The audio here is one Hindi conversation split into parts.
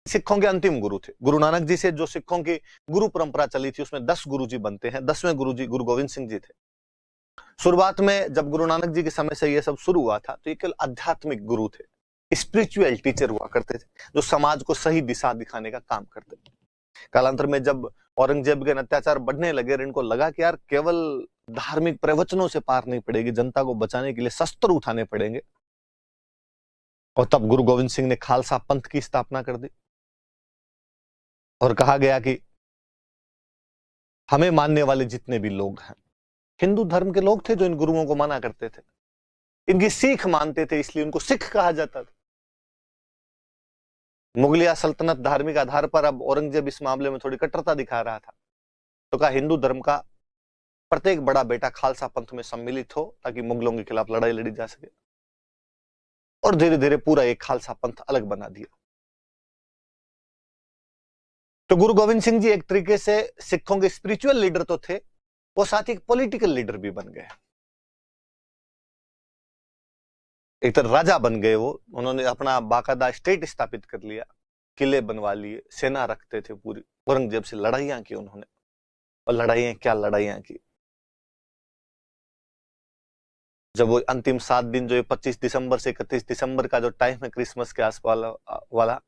सिखों के अंतिम गुरु थे। गुरु नानक जी से जो सिखों की गुरु परंपरा चली थी उसमें 10 गुरु जी बनते हैं। 10वें गुरु जी गुरु गोविंद सिंह जी थे। शुरुआत में जब गुरु नानक जी के समय से यह सब शुरू हुआ था तो ये केवल आध्यात्मिक गुरु थे, स्पिरिचुअल टीचर हुआ करते थे जो समाज को सही दिशा दिखाने का काम करते थे। कालांतर में जब औरंगजेब के अत्याचार बढ़ने लगे और इनको लगा कि यार केवल धार्मिक प्रवचनों से पार नहीं पड़ेगी, जनता को बचाने के लिए शस्त्र उठाने पड़ेंगे, और तब गुरु गोविंद सिंह ने खालसा पंथ की स्थापना कर दी और कहा गया कि हमें मानने वाले जितने भी लोग हैं हिंदू धर्म के लोग थे जो इन गुरुओं को माना करते थे, इनकी सीख मानते थे, इसलिए उनको सिख कहा जाता था। मुगलिया सल्तनत धार्मिक आधार पर अब औरंगजेब इस मामले में थोड़ी कट्टरता दिखा रहा था, तो कहा हिंदू धर्म का प्रत्येक बड़ा बेटा खालसा पंथ में सम्मिलित हो ताकि मुगलों के खिलाफ लड़ाई लड़ी जा सके, और धीरे धीरे पूरा एक खालसा पंथ अलग बना दिया। तो गुरु गोविंद सिंह जी एक तरीके से सिखों के स्पिरिचुअल लीडर तो थे, वो साथ ही एक पॉलिटिकल लीडर भी बन गए। एक तरह राजा बन गए वो। उन्होंने अपना बाकायदा स्टेट स्थापित कर लिया, किले बनवा लिए, सेना रखते थे पूरी। औरंगजेब से लड़ाइयां की उन्होंने, और लड़ाइयां क्या लड़ाइयां की। जब वो अंतिम 7 दिन जो 25 दिसंबर से 31 दिसंबर का जो टाइम है क्रिसमस के आसपास वाला,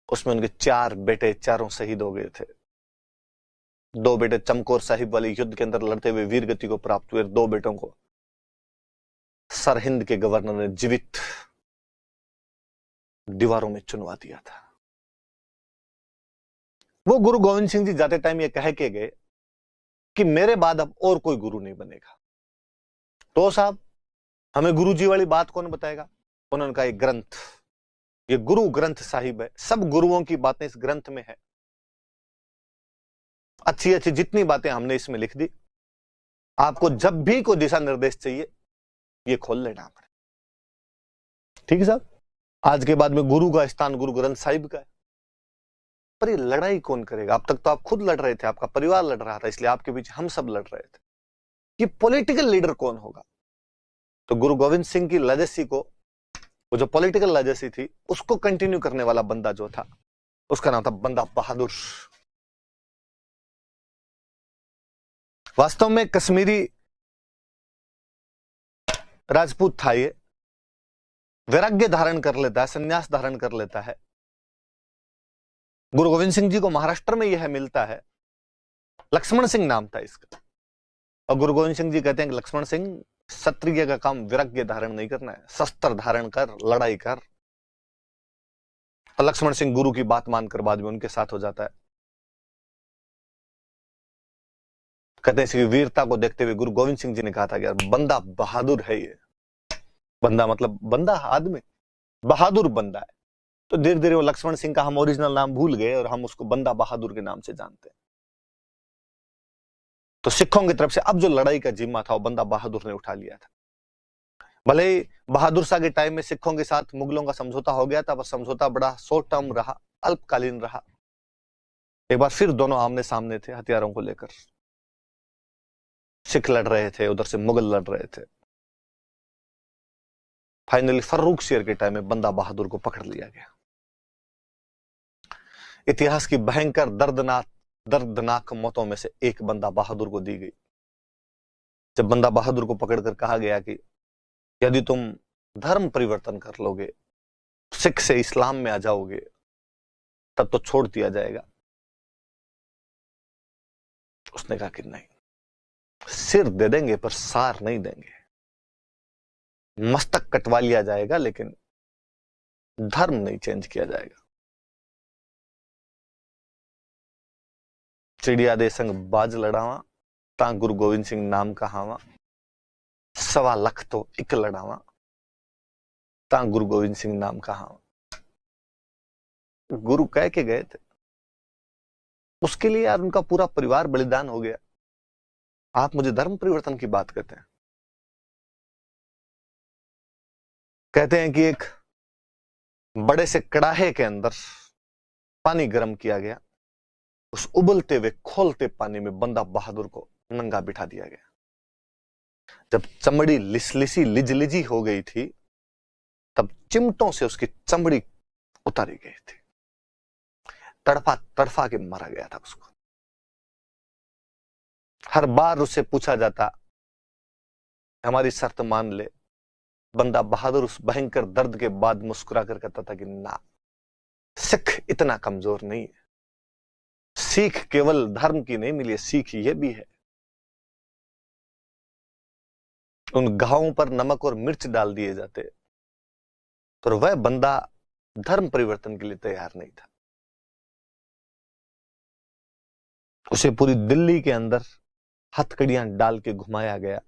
उसमें उनके 4 बेटे चारों शहीद हो गए थे। 2 बेटे चमकौर साहिब वाले युद्ध के अंदर लड़ते हुए वीर गति को प्राप्त हुए। 2 बेटों को सरहिंद के गवर्नर ने जीवित दीवारों में चुनवा दिया था। वो गुरु गोविंद सिंह जी जाते टाइम ये कह के गए कि मेरे बाद अब और कोई गुरु नहीं बनेगा। तो साहब हमें गुरु जी वाली बात कौन बताएगा? उन्होंने कहा एक ग्रंथ, ये गुरु ग्रंथ साहिब है, सब गुरुओं की बातें इस ग्रंथ में है, अच्छी अच्छी जितनी बातें हमने इसमें लिख दी, आपको जब भी कोई दिशा निर्देश चाहिए ये खोल लेना पड़े। ठीक है साहब, आज के बाद में गुरु का स्थान गुरु ग्रंथ साहिब का है। पर ये लड़ाई कौन करेगा? अब तक तो आप खुद लड़ रहे थे, आपका परिवार लड़ रहा था, इसलिए आपके पीछे हम सब लड़ रहे थे। ये पॉलिटिकल लीडर कौन होगा? तो गुरु गोविंद सिंह की लेगेसी को, वो जो पॉलिटिकल लेगेसी थी, उसको कंटिन्यू करने वाला बंदा जो था उसका नाम था बंदा बहादुर। वास्तव में कश्मीरी राजपूत था ये, वैराग्य धारण कर लेता है, संन्यास धारण कर लेता है। गुरु गोविंद सिंह जी को महाराष्ट्र में यह मिलता है, लक्ष्मण सिंह नाम था इसका। और गुरु गोविंद सिंह जी कहते हैं कि लक्ष्मण सिंह, क्षत्रिय का काम वैराग्य धारण नहीं करना है, शस्त्र धारण कर, लड़ाई कर। तो लक्ष्मण सिंह गुरु की बात मानकर बाद में उनके साथ हो जाता है। कहते हैं इसकी वीरता को देखते हुए गुरु गोविंद सिंह जी ने कहा था कि यार बंदा बहादुर है ये। बंदा मतलब बंदा आदमी, बहादुर बंदा है। तो धीरे धीरे वो लक्ष्मण सिंह का हम ओरिजिनल नाम भूल गए और हम उसको बंदा बहादुर के नाम से जानते हैं। तो सिखों की तरफ से अब जो लड़ाई का जिम्मा था वो बंदा बहादुर ने उठा लिया था। भले ही बहादुर शाह के टाइम में सिखों के साथ मुगलों का समझौता हो गया था, पर समझौता बड़ा शॉर्ट टर्म रहा, अल्पकालीन रहा। एक बार फिर दोनों आमने सामने थे हथियारों को लेकर। सिख लड़ रहे थे, उधर से मुगल लड़ रहे थे। फाइनली फर्रुख शेर के टाइम में बंदा बहादुर को पकड़ लिया गया। इतिहास की भयंकर दर्दनाक मौतों में से एक बंदा बहादुर को दी गई। जब बंदा बहादुर को पकड़कर कहा गया कि यदि तुम धर्म परिवर्तन कर लोगे, सिख से इस्लाम में आ जाओगे, तब तो छोड़ दिया जाएगा। उसने कहा कि नहीं, सिर दे देंगे पर सार नहीं देंगे। मस्तक कटवा लिया जाएगा लेकिन धर्म नहीं चेंज किया जाएगा। चिड़िया दे संग बाज लड़ावा, ता गुरु गोविंद सिंह नाम कहावा। 1.25 लाख तो एक लड़ावा, ता गुरु गोविंद सिंह नाम कहावा। गुरु कह के गए थे, उसके लिए यार उनका पूरा परिवार बलिदान हो गया। आप मुझे धर्म परिवर्तन की बात करते हैं। कहते हैं कि एक बड़े से कड़ाहे के अंदर पानी गर्म किया गया, उस उबलते हुए खोलते पानी में बंदा बहादुर को नंगा बिठा दिया गया। जब चमड़ी लिसलिसी लिजलिजी हो गई थी, तब चिमटों से उसकी चमड़ी उतारी गई थी, तड़फा तड़फा के मारा गया था उसको। हर बार उससे पूछा जाता, हमारी शर्त मान ले। बंदा बहादुर उस भयंकर दर्द के बाद मुस्कुरा कर कहता था कि ना, सिख इतना कमजोर नहीं है। सीख केवल धर्म की नहीं मिली है, सीख ये भी है। उन घावों पर नमक और मिर्च डाल दिए जाते, तो वह बंदा धर्म परिवर्तन के लिए तैयार नहीं था। उसे पूरी दिल्ली के अंदर हथकड़ियां डाल के घुमाया गया।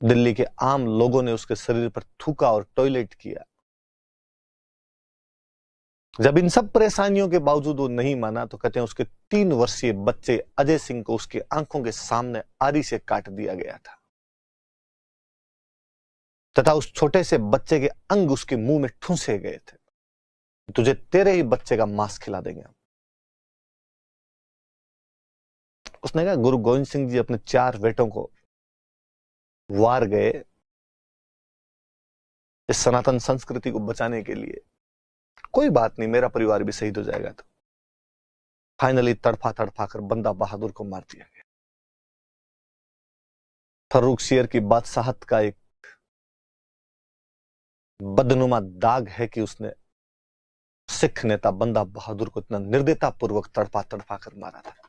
दिल्ली के आम लोगों ने उसके शरीर पर थूका और टॉयलेट किया। जब इन सब परेशानियों के बावजूद वो नहीं माना, तो कहते हैं उसके 3 वर्षीय बच्चे अजय सिंह को उसकी आंखों के सामने आरी से काट दिया गया था, तथा उस छोटे से बच्चे के अंग उसके मुंह में ठूंसे गए थे। तुझे तेरे ही बच्चे का मांस खिला देंगे। उसने कहा, गुरु गोविंद सिंह जी अपने 4 बेटों को वार गए इस सनातन संस्कृति को बचाने के लिए। कोई बात नहीं, मेरा परिवार भी शहीद हो जाएगा। तो फाइनली तड़फा तड़फा कर बंदा बहादुर को मार दिया गया। फर्रुख शेर की बादशाहत का एक बदनुमा दाग है कि उसने सिख नेता बंदा बहादुर को इतना निर्दयता पूर्वक तड़पा तड़पा कर मारा था।